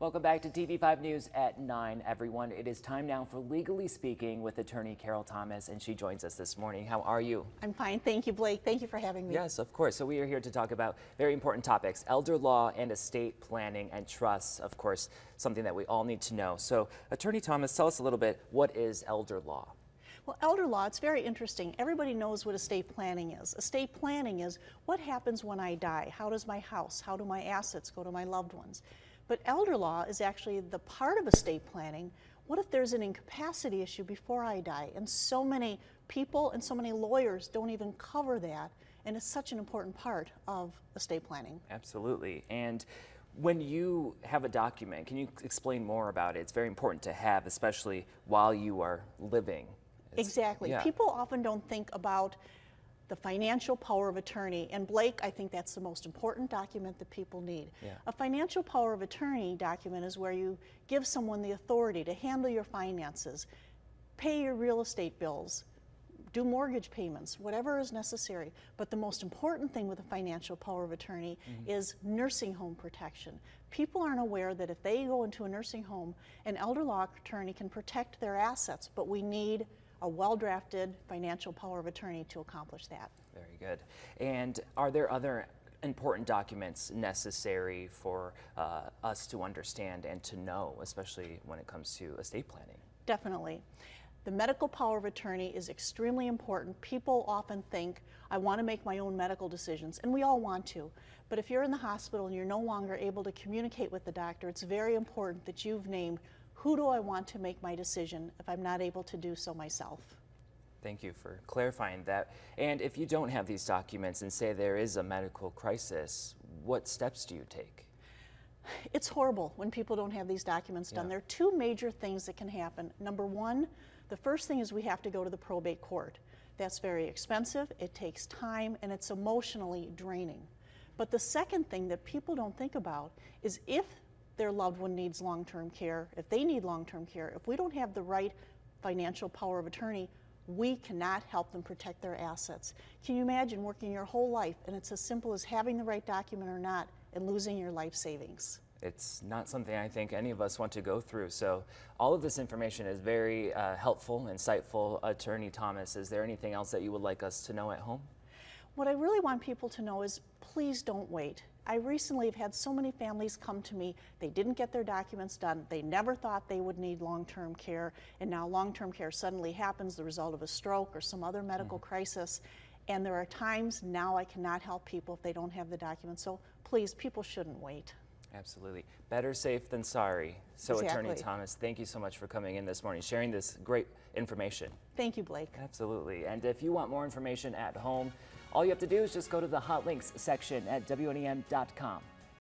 Welcome back to TV5 News at 9, everyone. It is time now for Legally Speaking with attorney Carol Thomas, and she joins us this morning. How are you? I'm fine. Thank you, Blake. Thank you for having me. Yes, of course. So we are here to talk about very important topics: elder law and estate planning and trusts, of course, something that we all need to know. So attorney Thomas, tell us a little bit, what is elder law? Well, elder law, it's very interesting. Everybody knows what estate planning is. Estate planning is what happens when I die? How does my house, how do my assets go to my loved ones? But elder law is actually the part of estate planning. What if there's an incapacity issue before I die? And so many people and so many lawyers don't even cover that. And it's such an important part of estate planning. Absolutely. And when you have a document, can you explain more about it? It's very important to have, especially while you are living. Exactly. Yeah. People often don't think about the financial power of attorney. And Blake, I think that's the most important document that people need. Yeah. A financial power of attorney document is where you give someone the authority to handle your finances, pay your real estate bills, do mortgage payments, whatever is necessary. But the most important thing with a financial power of attorney is nursing home protection. People aren't aware that if they go into a nursing home, an elder law attorney can protect their assets, but we need a well-drafted financial power of attorney to accomplish that. Very good. And are there other important documents necessary for us to understand and to know, especially when it comes to estate planning? Definitely. The medical power of attorney is extremely important. People often think, I want to make my own medical decisions, and we all want to. But if you're in the hospital and you're no longer able to communicate with the doctor, it's very important that you've named, who do I want to make my decision if I'm not able to do so myself? Thank you for clarifying that. And if you don't have these documents and say there is a medical crisis, what steps do you take? It's horrible when people don't have these documents done. Yeah. There are two major things that can happen. Number one, the first thing is we have to go to the probate court. That's very expensive, it takes time, and it's emotionally draining. But the second thing that people don't think about is if their loved one needs long-term care, if they need long-term care, if we don't have the right financial power of attorney, we cannot help them protect their assets. Can you imagine working your whole life and it's as simple as having the right document or not and losing your life savings? It's not something I think any of us want to go through. So all of this information is very helpful, insightful. Attorney Thomas, is there anything else that you would like us to know at home? What I really want people to know is please don't wait. I recently have had so many families come to me, they didn't get their documents done, they never thought they would need long-term care, and now long-term care suddenly happens the result of a stroke or some other medical crisis. And there are times now I cannot help people if they don't have the documents. So please, people shouldn't wait. Absolutely. Better safe than sorry. So Exactly. Attorney Thomas, thank you so much for coming in this morning, sharing this great information. Thank you, Blake. Absolutely. And if you want more information at home, all you have to do is just go to the hot links section at WNEM.com.